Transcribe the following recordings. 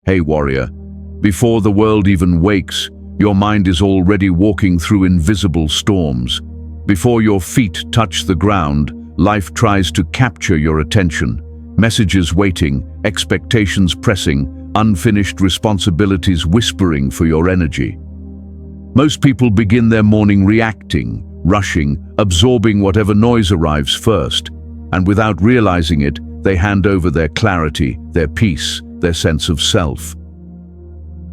Hey warrior, before the world even wakes, your mind is already walking through invisible storms. Before your feet touch the ground, life tries to capture your attention. Messages waiting, expectations pressing, unfinished responsibilities whispering for your energy. Most people begin their morning reacting, rushing, absorbing whatever noise arrives first, and without realizing it, they hand over their clarity, their peace, their sense of self.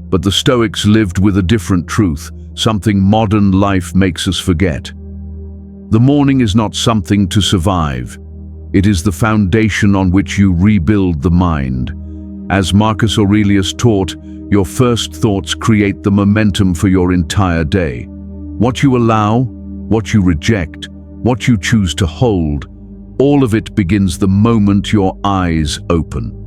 But the Stoics lived with a different truth, something modern life makes us forget. The morning is not something to survive. It is the foundation on which you rebuild the mind. As Marcus Aurelius taught, your first thoughts create the momentum for your entire day. What you allow, what you reject, what you choose to hold, all of it begins the moment your eyes open.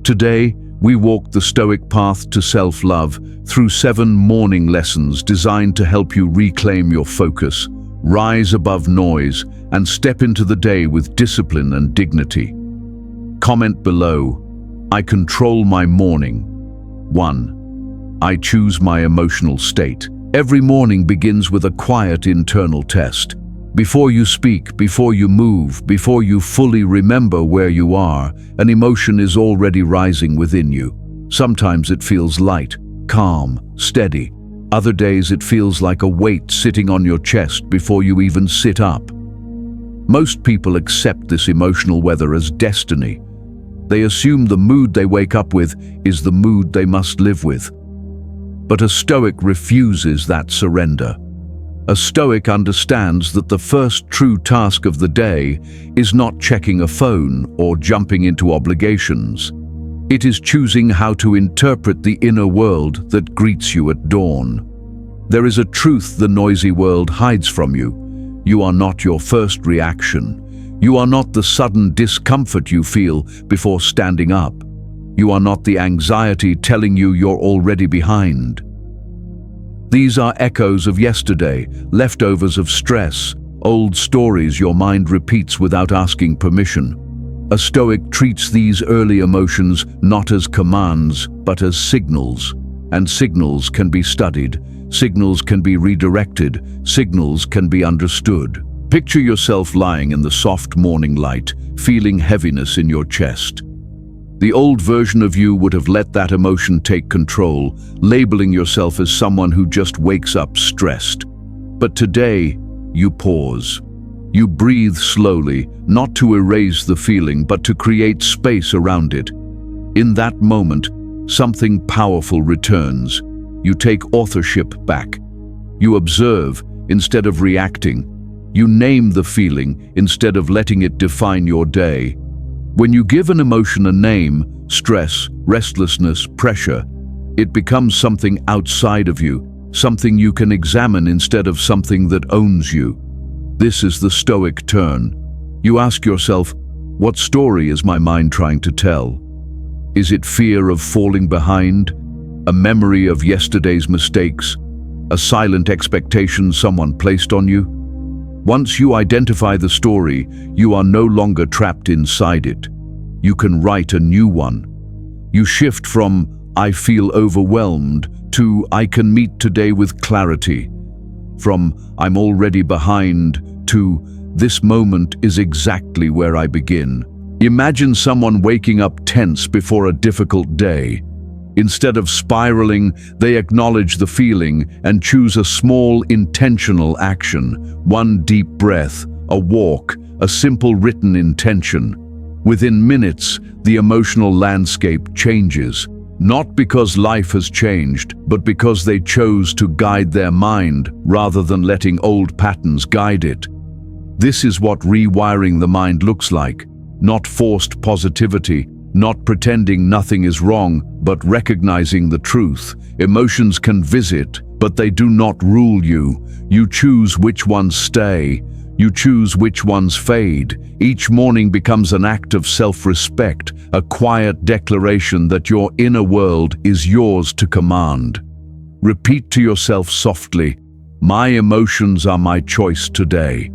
Today, we walk the Stoic path to self-love through 7 morning lessons designed to help you reclaim your focus, rise above noise, and step into the day with discipline and dignity. Comment below. I control my morning. 1. I choose my emotional state. Every morning begins with a quiet internal test. Before you speak, before you move, before you fully remember where you are, an emotion is already rising within you. Sometimes it feels light, calm, steady. Other days it feels like a weight sitting on your chest before you even sit up. Most people accept this emotional weather as destiny. They assume the mood they wake up with is the mood they must live with. But a Stoic refuses that surrender. A Stoic understands that the first true task of the day is not checking a phone or jumping into obligations. It is choosing how to interpret the inner world that greets you at dawn. There is a truth the noisy world hides from you. You are not your first reaction. You are not the sudden discomfort you feel before standing up. You are not the anxiety telling you you're already behind. These are echoes of yesterday, leftovers of stress, old stories your mind repeats without asking permission. A Stoic treats these early emotions not as commands, but as signals. And signals can be studied, signals can be redirected, signals can be understood. Picture yourself lying in the soft morning light, feeling heaviness in your chest. The old version of you would have let that emotion take control, labeling yourself as someone who just wakes up stressed. But today, you pause. You breathe slowly, not to erase the feeling, but to create space around it. In that moment, something powerful returns. You take authorship back. You observe instead of reacting. You name the feeling instead of letting it define your day. When you give an emotion a name, stress, restlessness, pressure, it becomes something outside of you, something you can examine instead of something that owns you. This is the Stoic turn. You ask yourself, what story is my mind trying to tell? Is it fear of falling behind? A memory of yesterday's mistakes? A silent expectation someone placed on you? Once you identify the story, you are no longer trapped inside it. You can write a new one. You shift from, I feel overwhelmed, to, I can meet today with clarity. From, I'm already behind, to, this moment is exactly where I begin. Imagine someone waking up tense before a difficult day. Instead of spiraling, they acknowledge the feeling and choose a small, intentional action. One deep breath, a walk, a simple written intention. Within minutes, the emotional landscape changes. Not because life has changed, but because they chose to guide their mind rather than letting old patterns guide it. This is what rewiring the mind looks like. Not forced positivity, not pretending nothing is wrong, but recognizing the truth. Emotions can visit, but they do not rule you. You choose which ones stay. You choose which ones fade. Each morning becomes an act of self-respect, a quiet declaration that your inner world is yours to command. Repeat to yourself softly, my emotions are my choice today.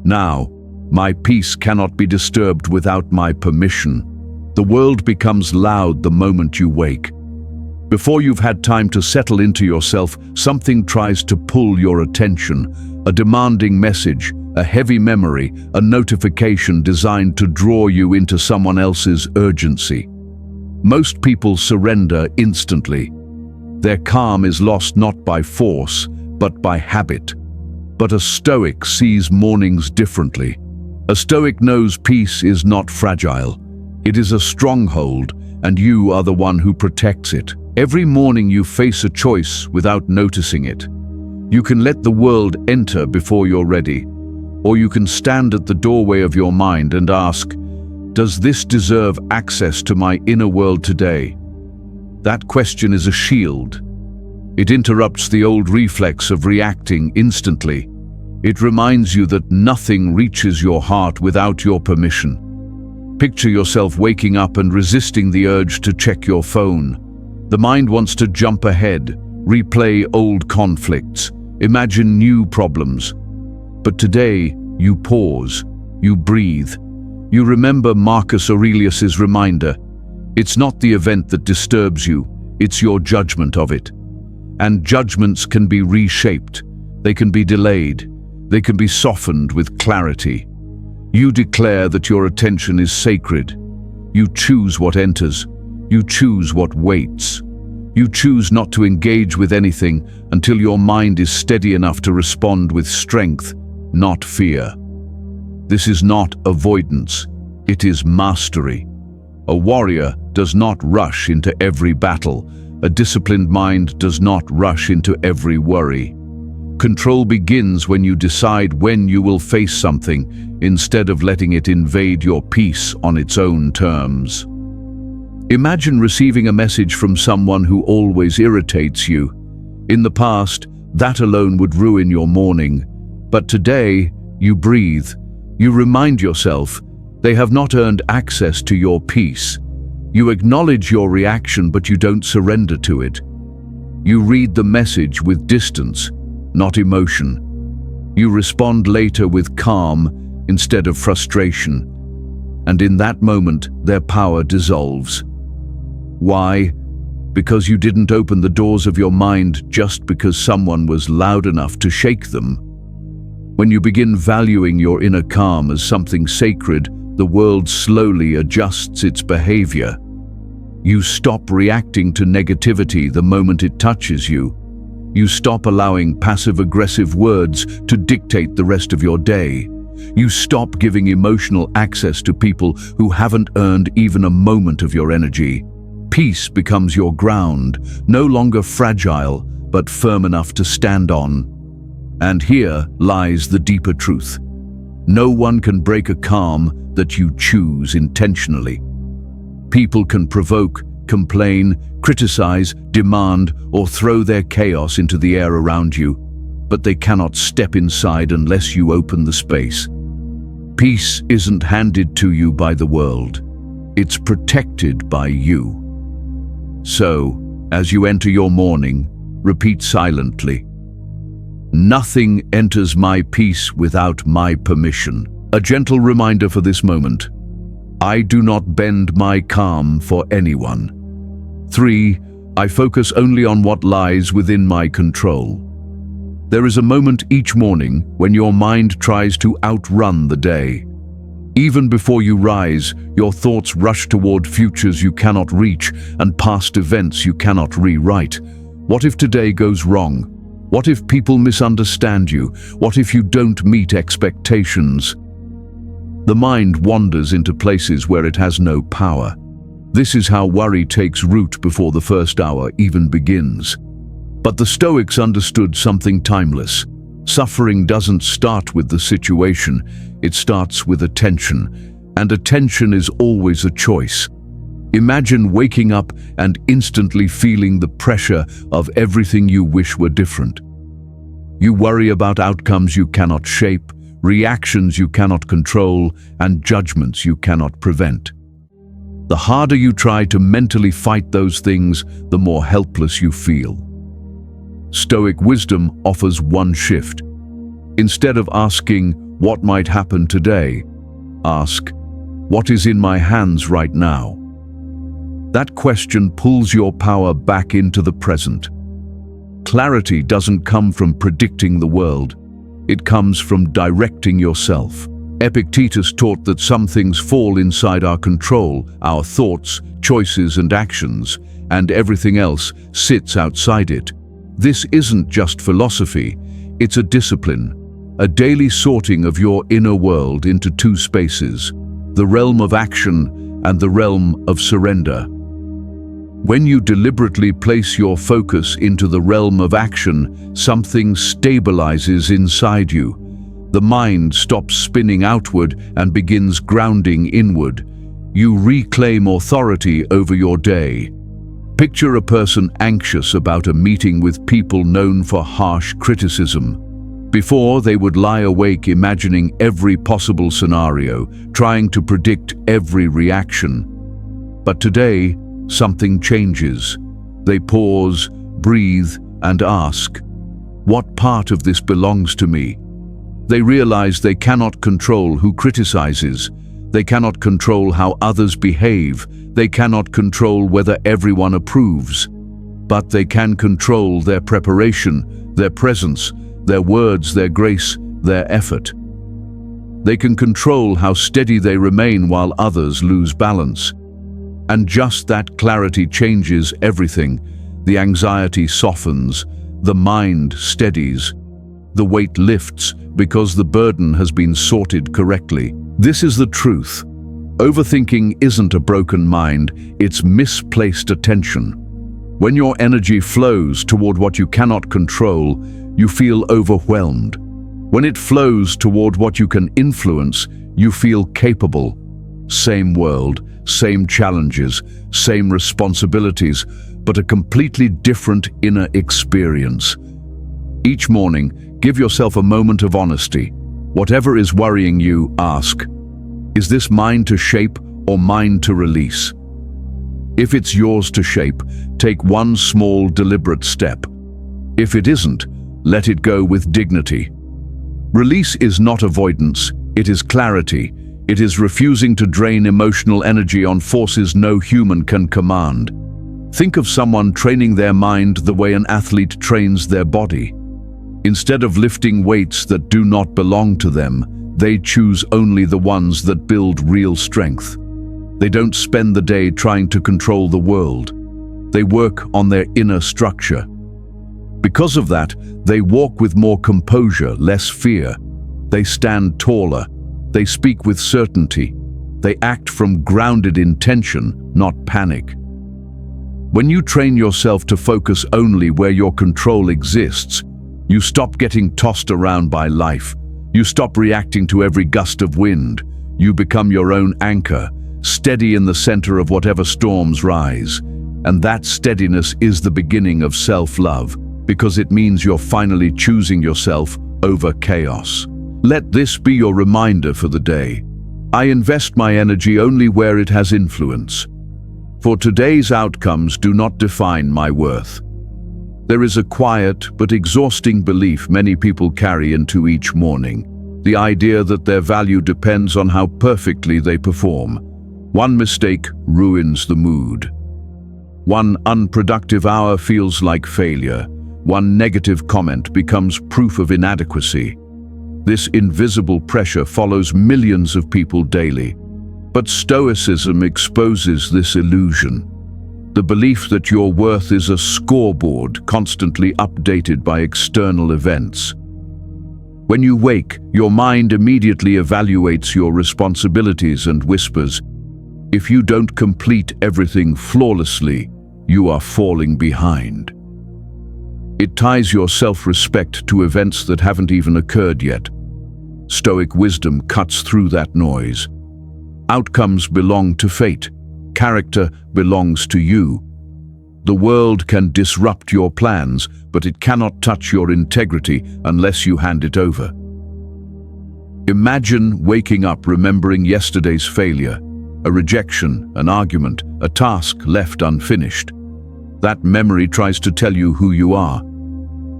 Now, my peace cannot be disturbed without my permission. The world becomes loud the moment you wake. Before you've had time to settle into yourself, something tries to pull your attention. A demanding message, a heavy memory, a notification designed to draw you into someone else's urgency. Most people surrender instantly. Their calm is lost not by force, but by habit. But a Stoic sees mornings differently. A Stoic knows peace is not fragile. It is a stronghold, and you are the one who protects it. Every morning you face a choice without noticing it. You can let the world enter before you're ready, or you can stand at the doorway of your mind and ask, does this deserve access to my inner world today? That question is a shield. It interrupts the old reflex of reacting instantly. It reminds you that nothing reaches your heart without your permission. Picture yourself waking up and resisting the urge to check your phone. The mind wants to jump ahead, replay old conflicts, imagine new problems. But today, you pause, you breathe. You remember Marcus Aurelius's reminder. It's not the event that disturbs you, it's your judgment of it. And judgments can be reshaped, they can be delayed, they can be softened with clarity. You declare that your attention is sacred. You choose what enters. You choose what waits. You choose not to engage with anything until your mind is steady enough to respond with strength, not fear. This is not avoidance, it is mastery. A warrior does not rush into every battle. A disciplined mind does not rush into every worry. Control begins when you decide when you will face something, instead of letting it invade your peace on its own terms. Imagine receiving a message from someone who always irritates you. In the past, that alone would ruin your morning. But today, you breathe. You remind yourself, they have not earned access to your peace. You acknowledge your reaction, but you don't surrender to it. You read the message with distance, not emotion. You respond later with calm instead of frustration. And in that moment, their power dissolves. Why? Because you didn't open the doors of your mind just because someone was loud enough to shake them. When you begin valuing your inner calm as something sacred, the world slowly adjusts its behavior. You stop reacting to negativity the moment it touches you. You stop allowing passive-aggressive words to dictate the rest of your day. You stop giving emotional access to people who haven't earned even a moment of your energy. Peace becomes your ground, no longer fragile, but firm enough to stand on. And here lies the deeper truth. No one can break a calm that you choose intentionally. People can provoke, complain, criticize, demand, or throw their chaos into the air around you, but they cannot step inside unless you open the space. Peace isn't handed to you by the world. It's protected by you. So, as you enter your morning, repeat silently, "Nothing enters my peace without my permission." A gentle reminder for this moment. I do not bend my calm for anyone. 3. I focus only on what lies within my control. There is a moment each morning when your mind tries to outrun the day. Even before you rise, your thoughts rush toward futures you cannot reach and past events you cannot rewrite. What if today goes wrong? What if people misunderstand you? What if you don't meet expectations? The mind wanders into places where it has no power. This is how worry takes root before the first hour even begins. But the Stoics understood something timeless. Suffering doesn't start with the situation, it starts with attention, and attention is always a choice. Imagine waking up and instantly feeling the pressure of everything you wish were different. You worry about outcomes you cannot shape, reactions you cannot control, and judgments you cannot prevent. The harder you try to mentally fight those things, the more helpless you feel. Stoic wisdom offers one shift. Instead of asking, "What might happen today?" ask, "What is in my hands right now?" That question pulls your power back into the present. Clarity doesn't come from predicting the world. It comes from directing yourself. Epictetus taught that some things fall inside our control, our thoughts, choices and actions, and everything else sits outside it. This isn't just philosophy, it's a discipline, a daily sorting of your inner world into two spaces, the realm of action and the realm of surrender. When you deliberately place your focus into the realm of action, something stabilizes inside you. The mind stops spinning outward and begins grounding inward. You reclaim authority over your day. Picture a person anxious about a meeting with people known for harsh criticism. Before, they would lie awake imagining every possible scenario, trying to predict every reaction. But today, something changes. They pause, breathe, and ask, "What part of this belongs to me?" They realize they cannot control who criticizes. They cannot control how others behave. They cannot control whether everyone approves. But they can control their preparation, their presence, their words, their grace, their effort. They can control how steady they remain while others lose balance. And just that clarity changes everything. The anxiety softens, the mind steadies, the weight lifts because the burden has been sorted correctly. This is the truth. Overthinking isn't a broken mind, it's misplaced attention. When your energy flows toward what you cannot control, you feel overwhelmed. When it flows toward what you can influence, you feel capable. Same world, same challenges, same responsibilities, but a completely different inner experience. Each morning, give yourself a moment of honesty. Whatever is worrying you, ask, is this mine to shape or mine to release? If it's yours to shape, take one small, deliberate step. If it isn't, let it go with dignity. Release is not avoidance, it is clarity. It is refusing to drain emotional energy on forces no human can command. Think of someone training their mind the way an athlete trains their body. Instead of lifting weights that do not belong to them, they choose only the ones that build real strength. They don't spend the day trying to control the world. They work on their inner structure. Because of that, they walk with more composure, less fear. They stand taller. They speak with certainty. They act from grounded intention, not panic. When you train yourself to focus only where your control exists, you stop getting tossed around by life. You stop reacting to every gust of wind. You become your own anchor, steady in the center of whatever storms rise. And that steadiness is the beginning of self-love, because it means you're finally choosing yourself over chaos. Let this be your reminder for the day. I invest my energy only where it has influence. For today's outcomes do not define my worth. There is a quiet but exhausting belief many people carry into each morning. The idea that their value depends on how perfectly they perform. One mistake ruins the mood. One unproductive hour feels like failure. One negative comment becomes proof of inadequacy. This invisible pressure follows millions of people daily. But Stoicism exposes this illusion. The belief that your worth is a scoreboard constantly updated by external events. When you wake, your mind immediately evaluates your responsibilities and whispers, if you don't complete everything flawlessly, you are falling behind. It ties your self-respect to events that haven't even occurred yet. Stoic wisdom cuts through that noise. Outcomes belong to fate. Character belongs to you. The world can disrupt your plans, but it cannot touch your integrity unless you hand it over. Imagine waking up remembering yesterday's failure, a rejection, an argument, a task left unfinished. That memory tries to tell you who you are,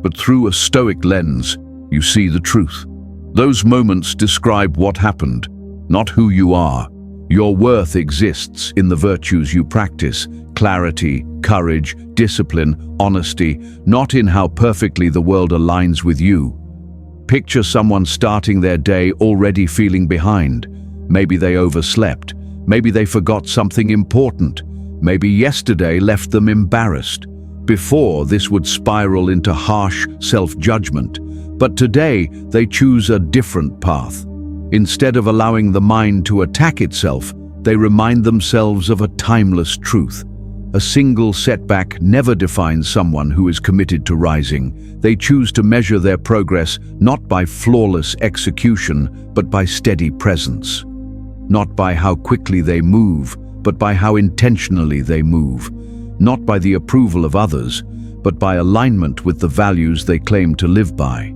but through a Stoic lens, you see the truth. Those moments describe what happened, not who you are. Your worth exists in the virtues you practice: clarity, courage, discipline, honesty, not in how perfectly the world aligns with you. Picture someone starting their day already feeling behind. Maybe they overslept. Maybe they forgot something important. Maybe yesterday left them embarrassed. Before, this would spiral into harsh self-judgment. But today, they choose a different path. Instead of allowing the mind to attack itself, they remind themselves of a timeless truth. A single setback never defines someone who is committed to rising. They choose to measure their progress not by flawless execution, but by steady presence. Not by how quickly they move, but by how intentionally they move. Not by the approval of others, but by alignment with the values they claim to live by.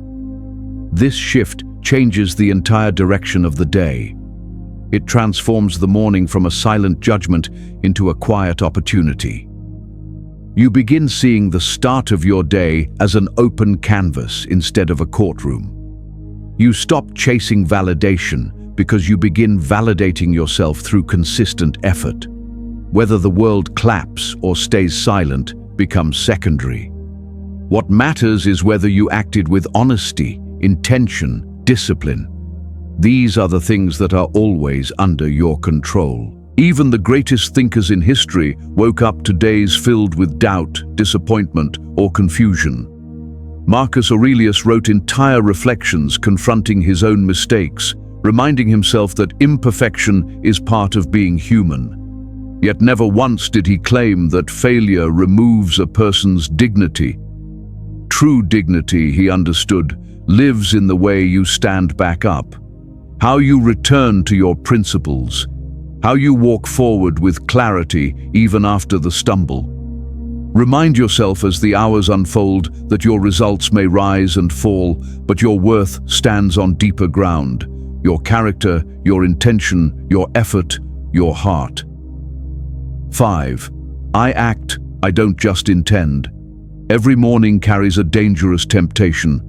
This shift changes the entire direction of the day. It transforms the morning from a silent judgment into a quiet opportunity. You begin seeing the start of your day as an open canvas instead of a courtroom. You stop chasing validation because you begin validating yourself through consistent effort. Whether the world claps or stays silent becomes secondary. What matters is whether you acted with honesty, intention, discipline. These are the things that are always under your control. Even the greatest thinkers in history woke up to days filled with doubt, disappointment, or confusion. Marcus Aurelius wrote entire reflections confronting his own mistakes, reminding himself that imperfection is part of being human. Yet never once did he claim that failure removes a person's dignity. True dignity, he understood, lives in the way you stand back up, how you return to your principles, how you walk forward with clarity even after the stumble. Remind yourself as the hours unfold that your results may rise and fall, but your worth stands on deeper ground. Your character, your intention, your effort, your heart. 5. I act, I don't just intend. Every morning carries a dangerous temptation.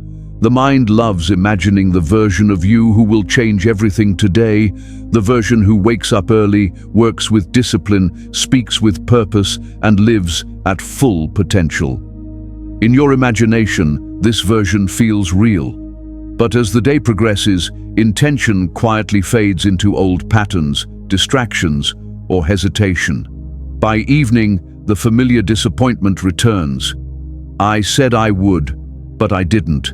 The mind loves imagining the version of you who will change everything today, the version who wakes up early, works with discipline, speaks with purpose, and lives at full potential. In your imagination, this version feels real. But as the day progresses, intention quietly fades into old patterns, distractions, or hesitation. By evening, the familiar disappointment returns. I said I would, but I didn't.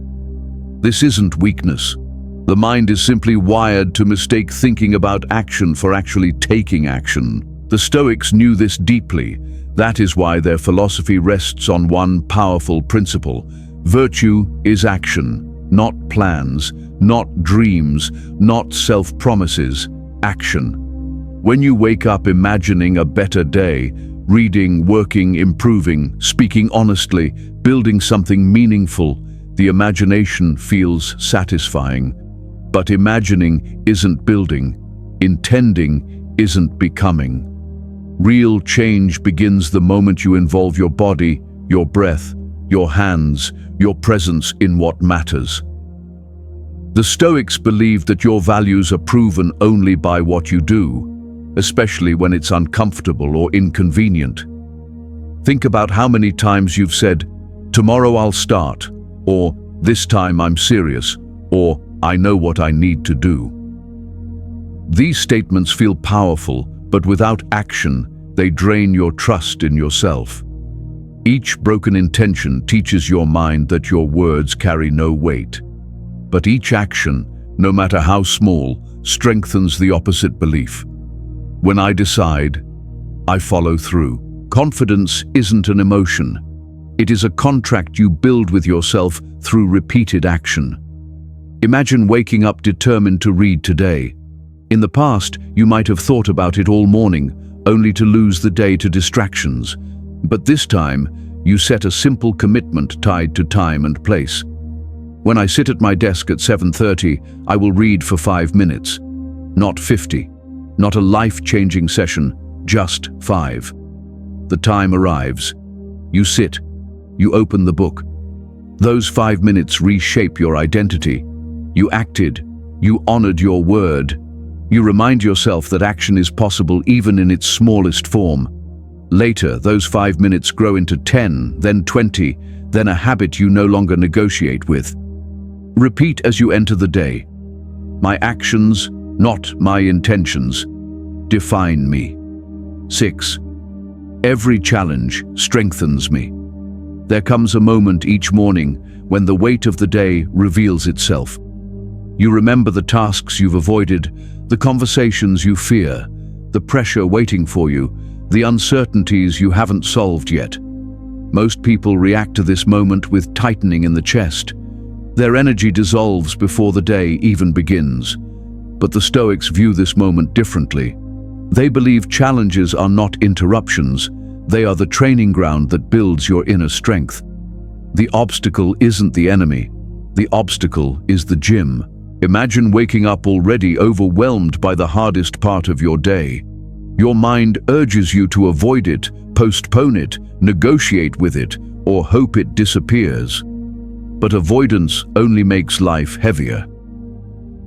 This isn't weakness. The mind is simply wired to mistake thinking about action for actually taking action. The Stoics knew this deeply. That is why their philosophy rests on one powerful principle. Virtue is action, not plans, not dreams, not self-promises, action. When you wake up imagining a better day, reading, working, improving, speaking honestly, building something meaningful, the imagination feels satisfying. But imagining isn't building. Intending isn't becoming. Real change begins the moment you involve your body, your breath, your hands, your presence in what matters. The Stoics believed that your values are proven only by what you do, especially when it's uncomfortable or inconvenient. Think about how many times you've said, "Tomorrow I'll start," or "This time I'm serious," or "I know what I need to do." These statements feel powerful, but without action, they drain your trust in yourself. Each broken intention teaches your mind that your words carry no weight. But each action, no matter how small, strengthens the opposite belief. When I decide, I follow through. Confidence isn't an emotion. It is a contract you build with yourself through repeated action. Imagine waking up determined to read today. In the past, you might have thought about it all morning, only to lose the day to distractions. But this time, you set a simple commitment tied to time and place. When I sit at my desk at 7:30, I will read for 5 minutes. Not 50. Not a life-changing session, just 5. The time arrives. You sit. You open the book. Those 5 minutes reshape your identity. You acted. You honored your word. You remind yourself that action is possible even in its smallest form. Later, those 5 minutes grow into 10, then 20, then a habit you no longer negotiate with. Repeat as you enter the day. My actions, not my intentions, define me. 6. Every challenge strengthens me. There comes a moment each morning when the weight of the day reveals itself. You remember the tasks you've avoided, the conversations you fear, the pressure waiting for you, the uncertainties you haven't solved yet. Most people react to this moment with tightening in the chest. Their energy dissolves before the day even begins. But the Stoics view this moment differently. They believe challenges are not interruptions, they are the training ground that builds your inner strength. The obstacle isn't the enemy, the obstacle is the gym. Imagine waking up already overwhelmed by the hardest part of your day. Your mind urges you to avoid it, postpone it, negotiate with it, or hope it disappears. But avoidance only makes life heavier.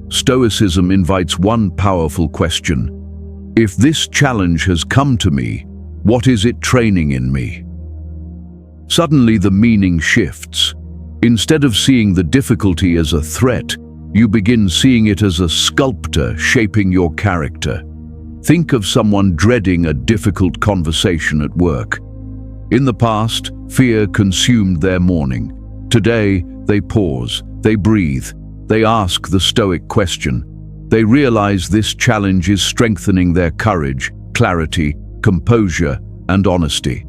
Stoicism invites one powerful question. If this challenge has come to me, what is it training in me? Suddenly the meaning shifts. Instead of seeing the difficulty as a threat, you begin seeing it as a sculptor shaping your character. Think of someone dreading a difficult conversation at work. In the past, fear consumed their morning. Today, they pause, they breathe, they ask the Stoic question. They realize this challenge is strengthening their courage, clarity, composure, and honesty.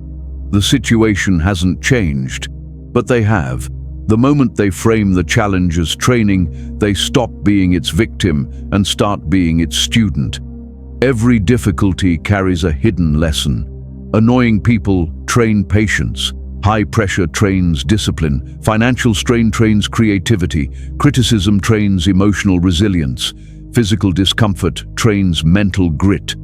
The situation hasn't changed, but they have. The moment they frame the challenge as training, they stop being its victim and start being its student. Every difficulty carries a hidden lesson. Annoying people train patience. High pressure trains discipline. Financial strain trains creativity. Criticism trains emotional resilience. Physical discomfort trains mental grit.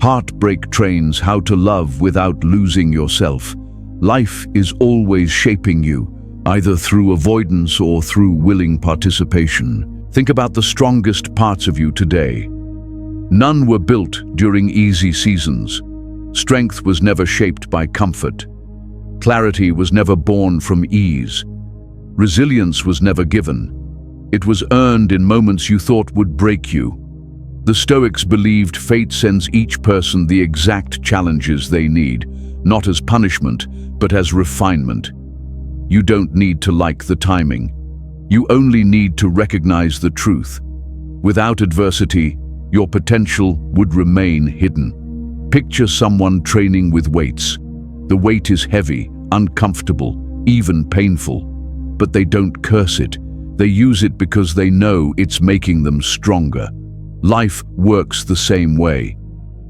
Heartbreak trains how to love without losing yourself. Life is always shaping you, either through avoidance or through willing participation. Think about the strongest parts of you today. None were built during easy seasons. Strength was never shaped by comfort. Clarity was never born from ease. Resilience was never given. It was earned in moments you thought would break you. The Stoics believed fate sends each person the exact challenges they need, not as punishment, but as refinement. You don't need to like the timing. You only need to recognize the truth. Without adversity, your potential would remain hidden. Picture someone training with weights. The weight is heavy, uncomfortable, even painful. But they don't curse it. They use it because they know it's making them stronger. Life works the same way.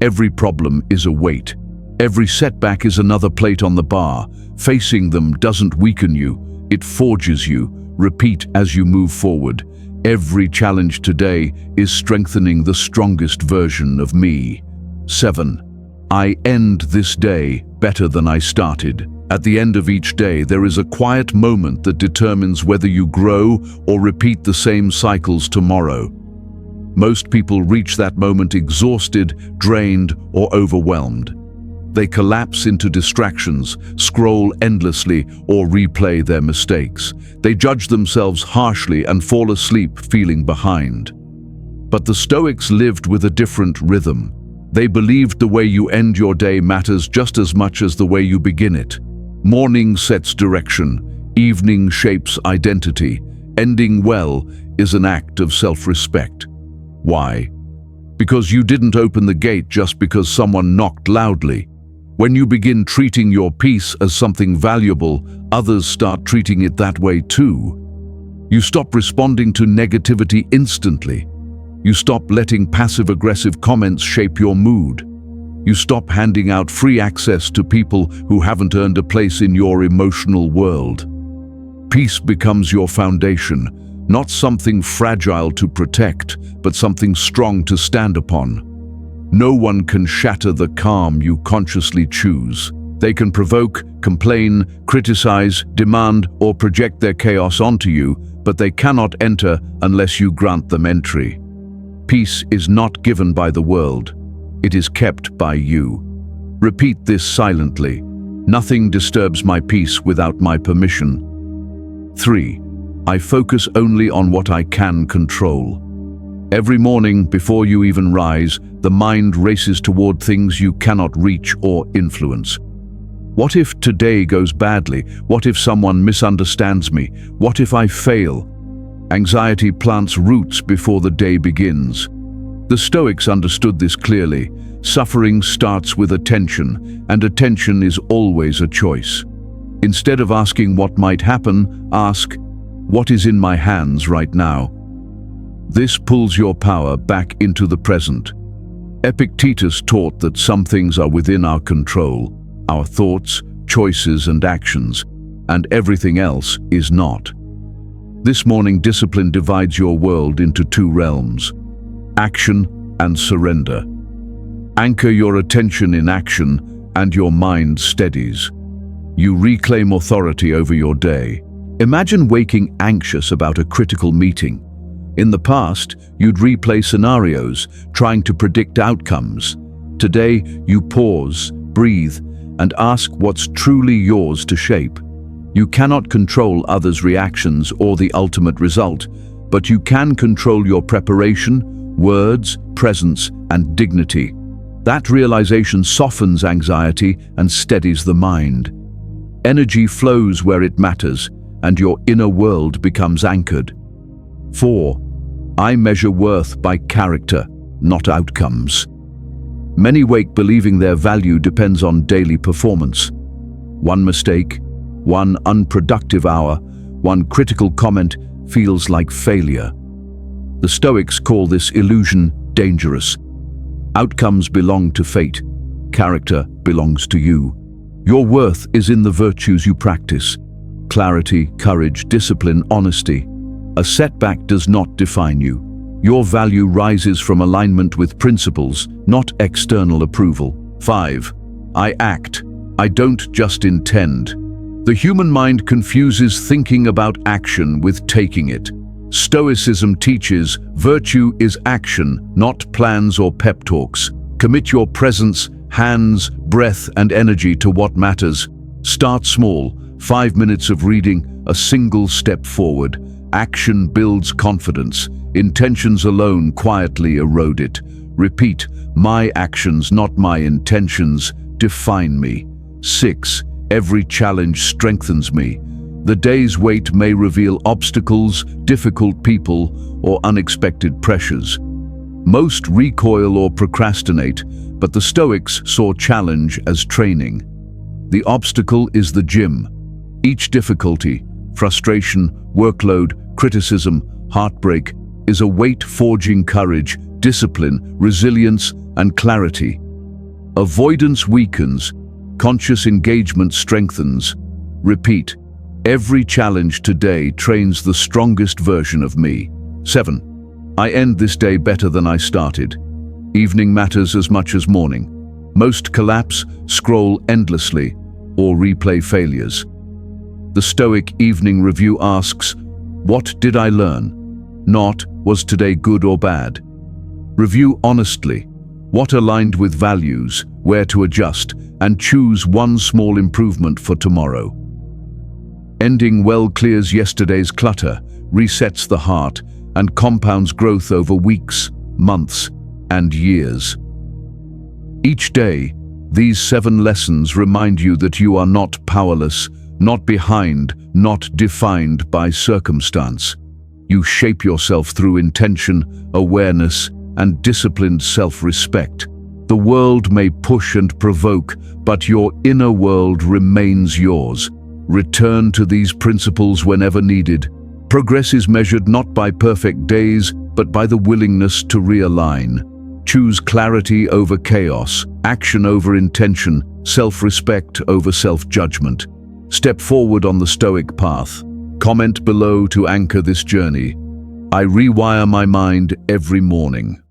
Every problem is a weight. Every setback is another plate on the bar. Facing them doesn't weaken you, it forges you. Repeat as you move forward. Every challenge today is strengthening the strongest version of me. 7. I end this day better than I started. At the end of each day, there is a quiet moment that determines whether you grow or repeat the same cycles tomorrow. Most people reach that moment exhausted, drained, or overwhelmed. They collapse into distractions, scroll endlessly, or replay their mistakes. They judge themselves harshly and fall asleep feeling behind. But the Stoics lived with a different rhythm. They believed the way you end your day matters just as much as the way you begin it. Morning sets direction, evening shapes identity. Ending well is an act of self-respect. Why? Because you didn't open the gate just because someone knocked loudly. When you begin treating your peace as something valuable, others start treating it that way too. You stop responding to negativity instantly. You stop letting passive-aggressive comments shape your mood. You stop handing out free access to people who haven't earned a place in your emotional world. Peace becomes your foundation, not something fragile to protect, but something strong to stand upon. No one can shatter the calm you consciously choose. They can provoke, complain, criticize, demand, or project their chaos onto you, but they cannot enter unless you grant them entry. Peace is not given by the world. It is kept by you. Repeat this silently. Nothing disturbs my peace without my permission. 3. I focus only on what I can control. Every morning, before you even rise, the mind races toward things you cannot reach or influence. What if today goes badly? What if someone misunderstands me? What if I fail? Anxiety plants roots before the day begins. The Stoics understood this clearly. Suffering starts with attention, and attention is always a choice. Instead of asking what might happen, ask, what is in my hands right now? This pulls your power back into the present. Epictetus taught that some things are within our control, our thoughts, choices, and actions, and everything else is not. This morning, discipline divides your world into two realms: action and surrender. Anchor your attention in action, and your mind steadies. You reclaim authority over your day. Imagine waking anxious about a critical meeting. In the past, you'd replay scenarios, trying to predict outcomes. Today, you pause, breathe, and ask what's truly yours to shape. You cannot control others' reactions or the ultimate result, but you can control your preparation, words, presence, and dignity. That realization softens anxiety and steadies the mind. Energy flows where it matters, and your inner world becomes anchored. 4. I measure worth by character, not outcomes. Many wake believing their value depends on daily performance. One mistake, one unproductive hour, one critical comment feels like failure. The Stoics call this illusion dangerous. Outcomes belong to fate. Character belongs to you. Your worth is in the virtues you practice: clarity, courage, discipline, honesty. A setback does not define you. Your value rises from alignment with principles, not external approval. 5. I act. I don't just intend. The human mind confuses thinking about action with taking it. Stoicism teaches virtue is action, not plans or pep talks. Commit your presence, hands, breath, and energy to what matters. Start small. 5 minutes of reading, a single step forward. Action builds confidence. Intentions alone quietly erode it. Repeat, my actions, not my intentions, define me. 6. Every challenge strengthens me. The day's wait may reveal obstacles, difficult people, or unexpected pressures. Most recoil or procrastinate, but the Stoics saw challenge as training. The obstacle is the gym. Each difficulty, frustration, workload, criticism, heartbreak, is a weight forging courage, discipline, resilience, and clarity. Avoidance weakens, conscious engagement strengthens. Repeat, every challenge today trains the strongest version of me. 7. I end this day better than I started. Evening matters as much as morning. Most collapse, scroll endlessly, or replay failures. The Stoic Evening Review asks, what did I learn? Not, was today good or bad? Review honestly. What aligned with values, where to adjust, and choose one small improvement for tomorrow. Ending well clears yesterday's clutter, resets the heart, and compounds growth over weeks, months, and years. Each day, these 7 lessons remind you that you are not powerless, not behind, not defined by circumstance. You shape yourself through intention, awareness, and disciplined self-respect. The world may push and provoke, but your inner world remains yours. Return to these principles whenever needed. Progress is measured not by perfect days, but by the willingness to realign. Choose clarity over chaos, action over intention, self-respect over self-judgment. Step forward on the Stoic path. Comment below to anchor this journey. I rewire my mind every morning.